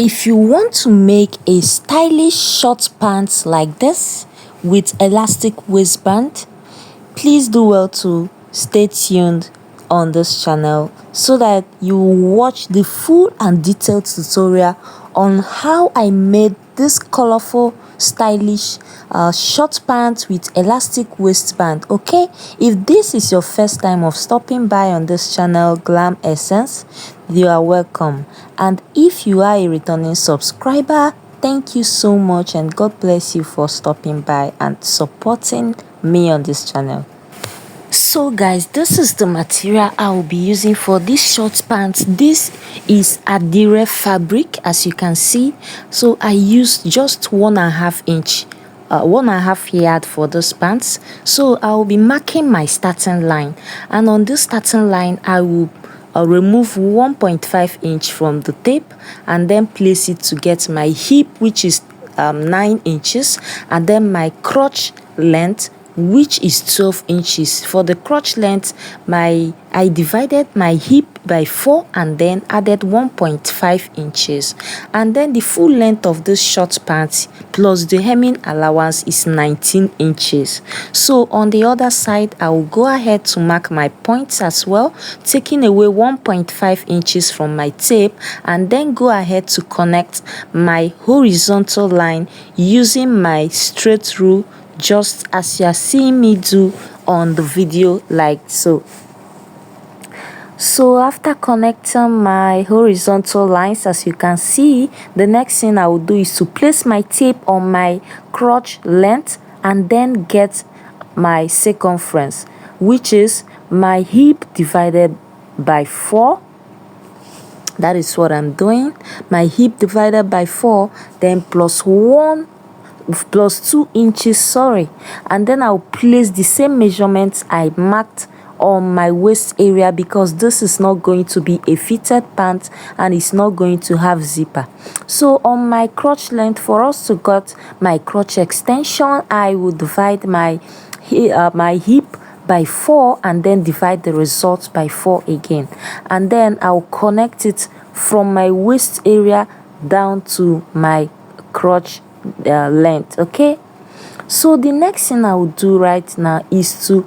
If you want to make a stylish short pants like this with elastic waistband, please do well to stay tuned on this channel so that you watch the full and detailed tutorial on how I made this colorful stylish short pants with elastic waistband. Okay, if this is your first time of stopping by on this channel, Glam Essence, you are welcome. And if you are a returning subscriber, thank you so much and God bless you for stopping by and supporting me on this channel. So guys, this is the material I will be using for this short pants. This is adire fabric, as you can see. So I used just 1.5 inch 1.5 yard for this pants. So I will be marking my starting line, and on this starting line I will remove 1.5 inch from the tape and then place it to get my hip, which is 9 inches, and then my crotch length, which is 12 inches. For the crotch length, I divided my hip by 4 and then added 1.5 inches, and then the full length of this short pants plus the hemming allowance is 19 inches. So on the other side, I will go ahead to mark my points as well, taking away 1.5 inches from my tape, and then go ahead to connect my horizontal line using my straight rule, just as you are seeing me do on the video, like so. So after connecting my horizontal lines, as you can see, the next thing I will do is to place my tape on my crotch length and then get my circumference, which is my hip divided by 4. That is what I'm doing. My hip divided by 4, then plus 2 inches, sorry, and then I'll place the same measurements I marked on my waist area, because this is not going to be a fitted pant and it's not going to have zipper. So on my crotch length, for us to get my crotch extension, I will divide my hip by 4 and then divide the result by 4 again, and then I'll connect it from my waist area down to my crotch length. Okay, so the next thing I will do right now is to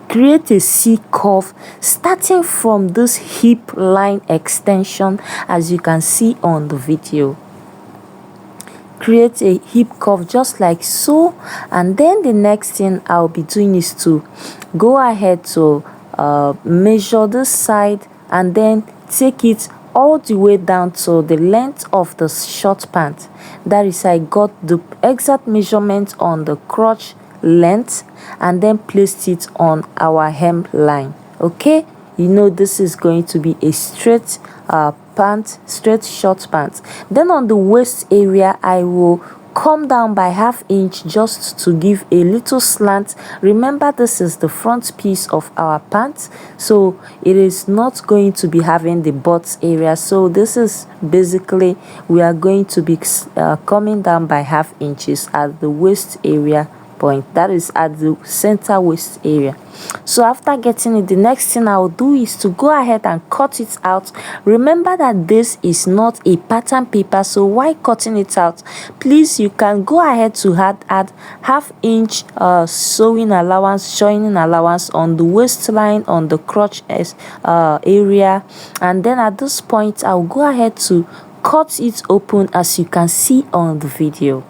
create a C curve starting from this hip line extension, as you can see on the video. Create a hip curve just like so, and then the next thing I'll be doing is to go ahead to measure this side and then take it all the way down to the length of the short pant. That is, I got the exact measurement on the crotch length and then placed it on our hem line. Okay, you know this is going to be a straight straight short pant. Then on the waist area, I will come down by 1/2 inch just to give a little slant. Remember, this is the front piece of our pants, so it is not going to be having the butt area. So this is basically, we are going to be coming down by 1/2 inches at the waist area point, that is at the center waist area. So after getting it, the next thing I will do is to go ahead and cut it out. Remember that this is not a pattern paper, so while cutting it out, please, you can go ahead to add 1/2 inch sewing allowance, joining allowance on the waistline, on the crotch area, and then at this point I'll go ahead to cut it open, as you can see on the video.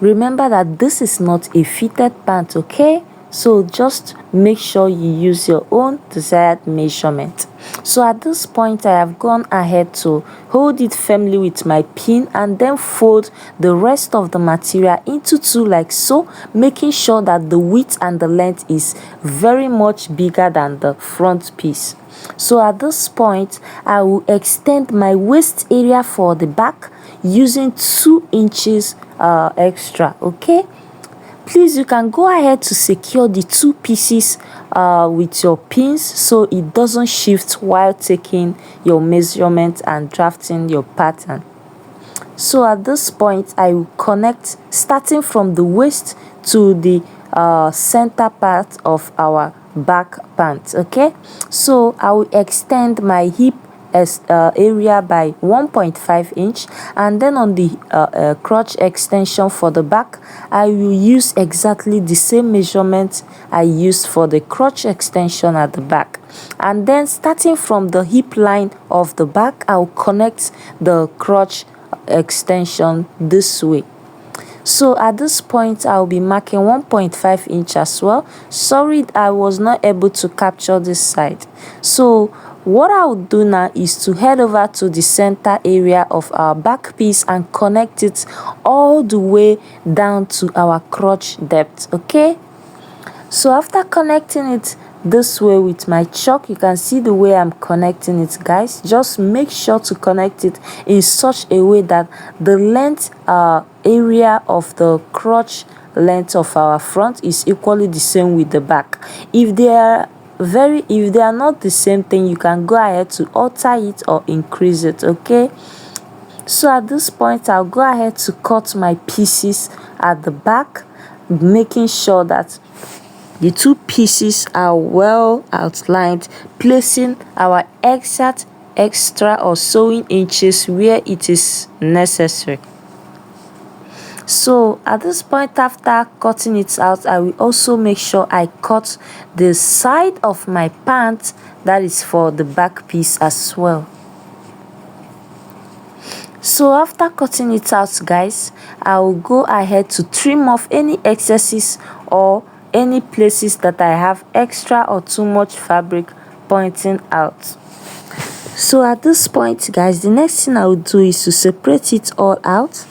Remember that this is not a fitted pant, okay? So just make sure you use your own desired measurement. So at this point, I have gone ahead to hold it firmly with my pin and then fold the rest of the material into 2 like so, making sure that the width and the length is very much bigger than the front piece. So at this point, I will extend my waist area for the back using 2 inches extra. Okay, please, you can go ahead to secure the 2 pieces with your pins so it doesn't shift while taking your measurement and drafting your pattern. So at this point, I will connect starting from the waist to the center part of our back pants. Okay, so I will extend my hip area by 1.5 inch, and then on the crotch extension for the back, I will use exactly the same measurement I used for the crotch extension at the back. And then starting from the hip line of the back, I'll connect the crotch extension this way. So at this point, I'll be marking 1.5 inch as well. Sorry, I was not able to capture this side. So what I'll do now is to head over to the center area of our back piece and connect it all the way down to our crotch depth. Okay, so after connecting it this way with my chalk, you can see the way I'm connecting it, guys. Just make sure to connect it in such a way that the length area of the crotch length of our front is equally the same with the back. If they are not the same thing, you can go ahead to alter it or increase it. Okay, so at this point, I'll go ahead to cut my pieces at the back, making sure that the two pieces are well outlined, placing our exact extra or sewing inches where it is necessary. So at this point, after cutting it out, I will also make sure I cut the side of my pant, that is for the back piece as well. So after cutting it out, guys, I will go ahead to trim off any excesses or any places that I have extra or too much fabric pointing out. So at this point, guys, the next thing I will do is to separate it all out,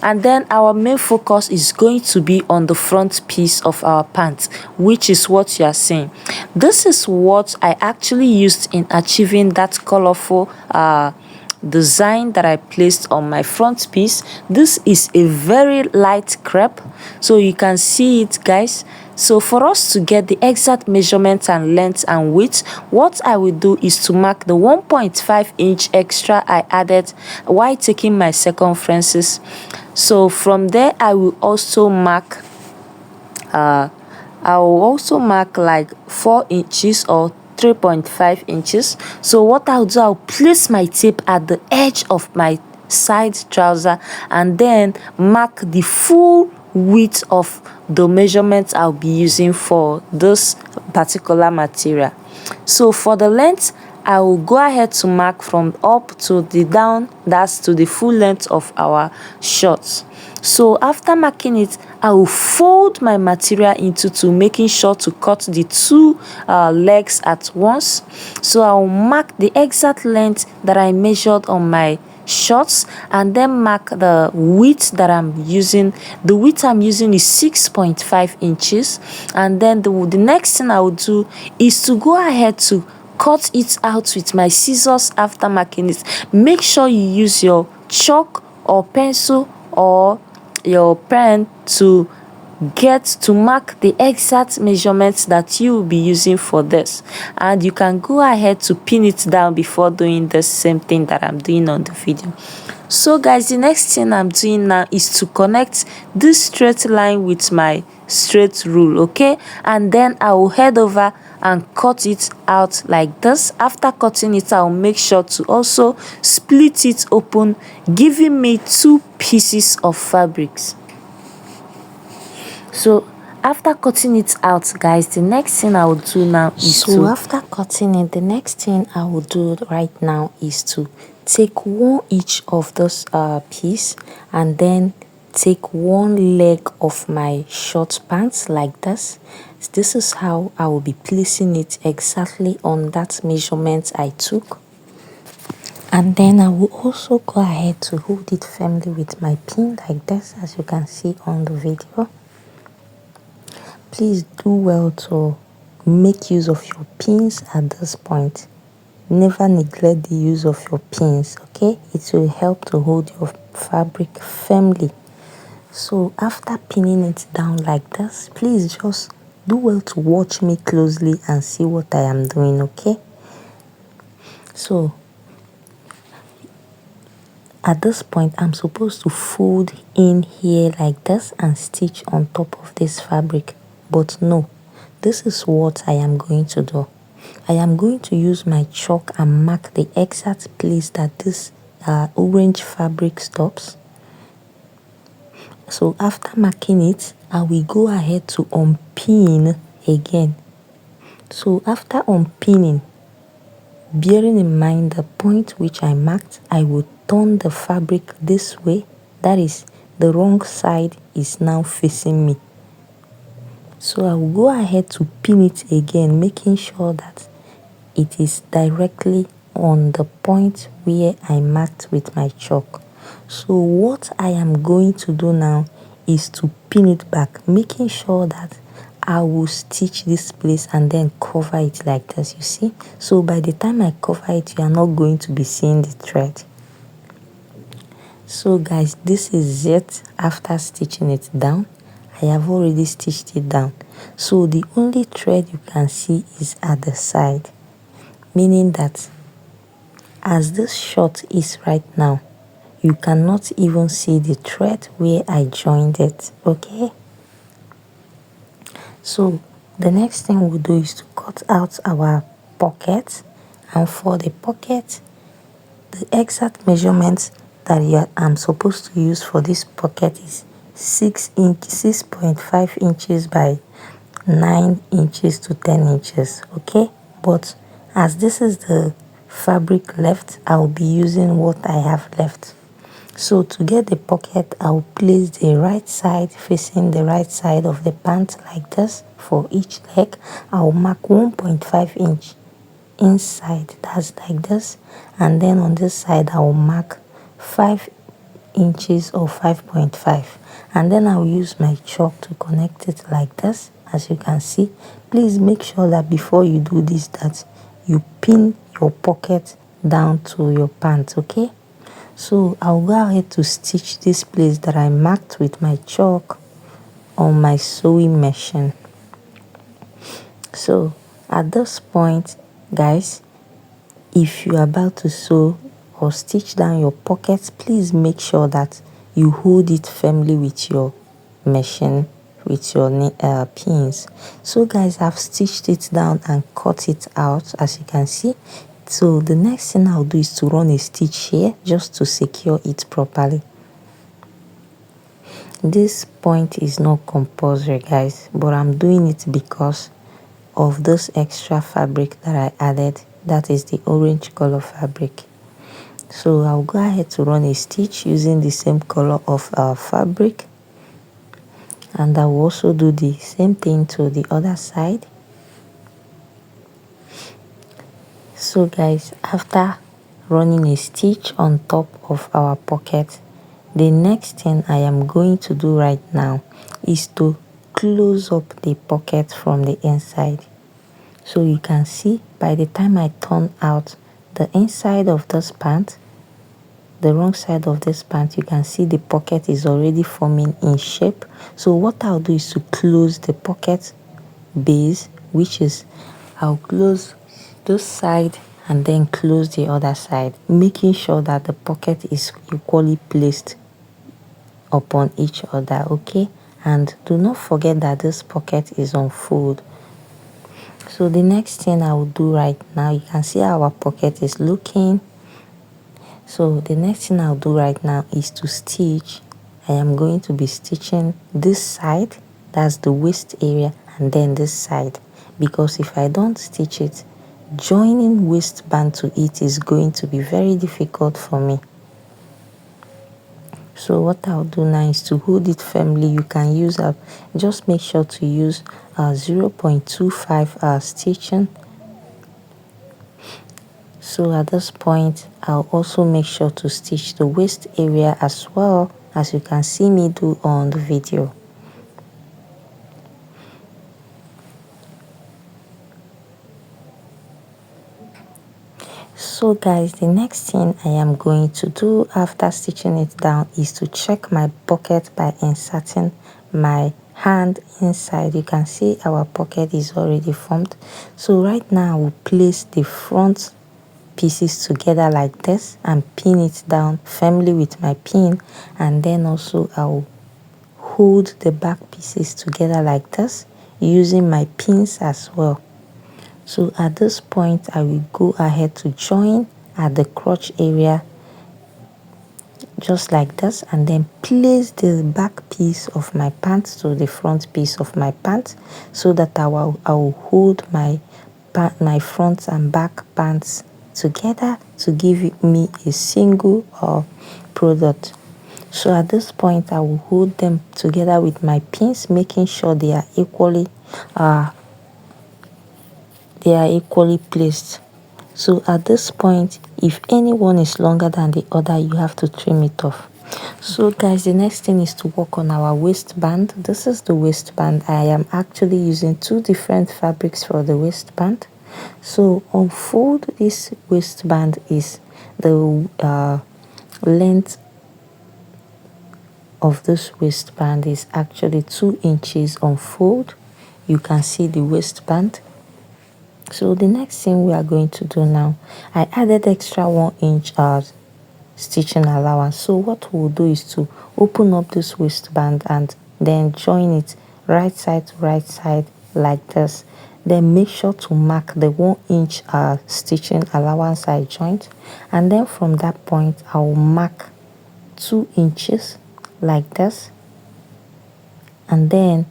and then our main focus is going to be on the front piece of our pants, which is what you are seeing. This is what I actually used in achieving that colorful design that I placed on my front piece. This is a very light crepe, so you can see it, guys. So for us to get the exact measurement and length and width, what I will do is to mark the 1.5 inch extra I added while taking my circumferences. So from there, I will also mark like 4 inches or 3.5 inches. So what I'll do, I'll place my tape at the edge of my side trouser and then mark the full width of the measurements I'll be using for this particular material. So for the length, I will go ahead to mark from up to the down, that's to the full length of our shorts. So after marking it, I will fold my material into two, making sure to cut the two legs at once. So I will mark the exact length that I measured on my shorts and then mark the width that I'm using. The width I'm using is 6.5 inches, and then the next thing I will do is to go ahead to cut it out with my scissors after marking it. Make sure you use your chalk or pencil or your pen to mark the exact measurements that you will be using for this, and you can go ahead to pin it down before doing the same thing that I'm doing on the video. So guys, the next thing I'm doing now is to connect this straight line with my straight rule, okay, and then I will head over and cut it out like this. After cutting it, I'll make sure to also split it open, giving me two pieces of fabrics. So after cutting it out, guys, the next thing I will do now is after cutting it, the next thing I will do right now is to take one each of those piece and then take one leg of my short pants like this. This is how I will be placing it exactly on that measurement I took. And then I will also go ahead to hold it firmly with my pin like this, as you can see on the video. Please do well to make use of your pins at this point. Never neglect the use of your pins, okay? It will help to hold your fabric firmly. So after pinning it down like this, please just do well to watch me closely and see what I am doing, okay? So at this point, I'm supposed to fold in here like this and stitch on top of this fabric. But no, this is what I am going to do. I am going to use my chalk and mark the exact place that this orange fabric stops. So after marking it, I will go ahead to unpin again. So after unpinning, bearing in mind the point which I marked, I will turn the fabric this way. That is, the wrong side is now facing me. So I will go ahead to pin it again, making sure that it is directly on the point where I marked with my chalk. So what I am going to do now is to pin it back, making sure that I will stitch this place and then cover it like this, you see. So by the time I cover it, you are not going to be seeing the thread. So guys, this is it after stitching it down. I have already stitched it down. So the only thread you can see is at the side, meaning that as this short is right now, you cannot even see the thread where I joined it, okay? So the next thing we'll do is to cut out our pocket, and for the pocket, the exact measurement that I'm supposed to use for this pocket is 6.5 inches by 9 inches to 10 inches, okay? But as this is the fabric left, I'll be using what I have left. So to get the pocket, I'll place the right side facing the right side of the pant like this. For each leg, I'll mark 1.5 inch inside, that's like this, and then on this side I'll mark 5 inches or 5.5, and then I'll use my chalk to connect it like this. As you can see, please make sure that before you do this, that you pin your pocket down to your pant, okay? So I'll go ahead to stitch this place that I marked with my chalk on my sewing machine. So at this point, guys, if you're about to sew or stitch down your pockets, please make sure that you hold it firmly with your machine, with your pins. So guys, I've stitched it down and cut it out, as you can see. So the next thing I'll do is to run a stitch here just to secure it properly. This point is not compulsory, guys, but I'm doing it because of this extra fabric that I added, that is the orange color fabric. So I'll go ahead to run a stitch using the same color of fabric, and I will also do the same thing to the other side. So guys, after running a stitch on top of our pocket, the next thing I am going to do right now is to close up the pocket from the inside. So you can see by the time I turn out the inside of this pant, the wrong side of this pant, you can see the pocket is already forming in shape. So what I'll do is to close the pocket base, which is I'll close this side and then close the other side, making sure that the pocket is equally placed upon each other, okay? And do not forget that this pocket is on fold. So the next thing I will do right now, you can see how our pocket is looking. So the next thing I'll do right now is to stitch. I am going to be stitching this side, that's the waist area, and then this side, because if I don't stitch it, joining waistband to it is going to be very difficult for me. So what I'll do now is to hold it firmly. You can use just make sure to use 0.25 stitching. So at this point, I'll also make sure to stitch the waist area as well, as you can see me do on the video. So guys, the next thing I am going to do after stitching it down is to check my pocket by inserting my hand inside. You can see our pocket is already formed. So right now I will place the front pieces together like this and pin it down firmly with my pin, and then also I'll hold the back pieces together like this using my pins as well. So at this point, I will go ahead to join at the crotch area just like this, and then place the back piece of my pants to the front piece of my pants, so that I will hold my front and back pants together to give me a single product. So at this point, I will hold them together with my pins, making sure they are equally placed. So at this point, if any one is longer than the other, you have to trim it off. So guys, the next thing is to work on our waistband. This is the waistband. I am actually using two different fabrics for the waistband. So unfold this waistband is the length of this waistband is actually 2 inches. Unfold, you can see the waistband. So the next thing we are going to do now, I added extra 1 inch stitching allowance. So what we'll do is to open up this waistband and then join it right side to right side like this. Then make sure to mark the 1 inch stitching allowance I joined, and then from that point I will mark 2 inches like this, and then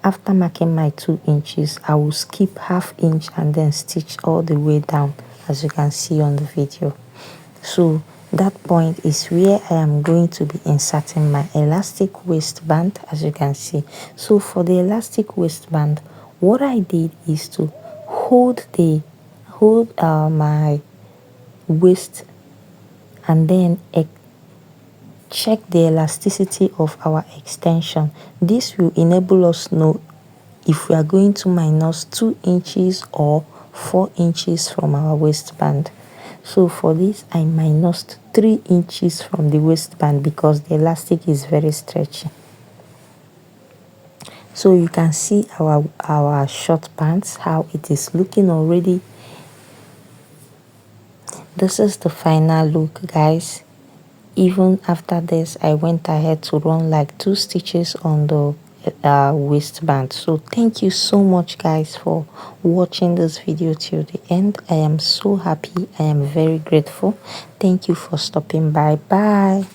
after marking my 2 inches, I will skip ½ inch and then stitch all the way down, as you can see on the video. So that point is where I am going to be inserting my elastic waistband, as you can see. So for the elastic waistband, what I did is to hold my waist and then check the elasticity of our extension. This will enable us know if we are going to minus 2 inches or 4 inches from our waistband. So for this, I minused 3 inches from the waistband because the elastic is very stretchy. So you can see our short pants, how it is looking already. This is the final look, guys. Even after this, I went ahead to run like 2 stitches on the waistband. So thank you so much, guys, for watching this video till the end. I am so happy. I am very grateful. Thank you for stopping by. Bye.